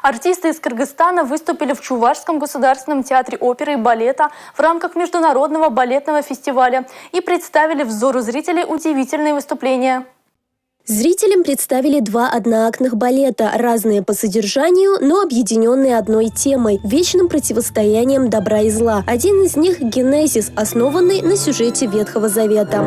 Артисты из Кыргызстана выступили в Чувашском государственном театре оперы и балета в рамках международного балетного фестиваля и представили взору зрителей удивительные выступления. Зрителям представили два одноактных балета, разные по содержанию, но объединенные одной темой – вечным противостоянием добра и зла. Один из них – «Генезис», основанный на сюжете Ветхого Завета.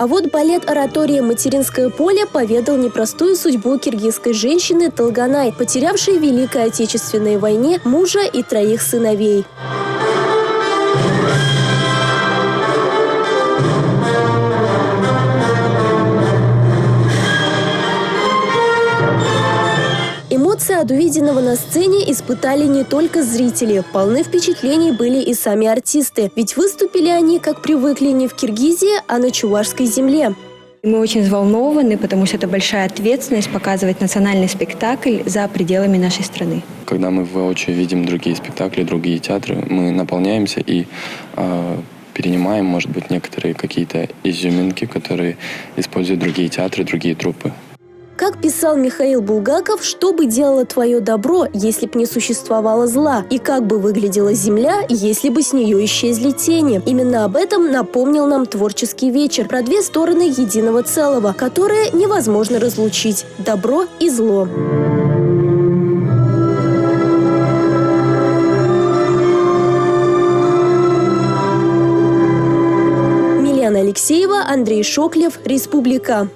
А вот балет «Оратория. Материнское поле» поведал непростую судьбу киргизской женщины Талганай, потерявшей в Великой Отечественной войне мужа и 3 сыновей. Эмоции от увиденного на сцене испытали не только зрители. Полны впечатлений были и сами артисты. Ведь выступили они, как привыкли, не в Киргизии, а на чувашской земле. Мы очень взволнованы, потому что это большая ответственность показывать национальный спектакль за пределами нашей страны. Когда мы воочию видим другие спектакли, другие театры, мы наполняемся и перенимаем, может быть, некоторые какие-то изюминки, которые используют другие театры, другие труппы. Как писал Михаил Булгаков, что бы делало твое добро, если б не существовало зла? И как бы выглядела земля, если бы с нее исчезли тени? Именно об этом напомнил нам творческий вечер про 2 стороны единого целого, которые невозможно разлучить – добро и зло. Милена Алексеева, Андрей Шоклев, Республика.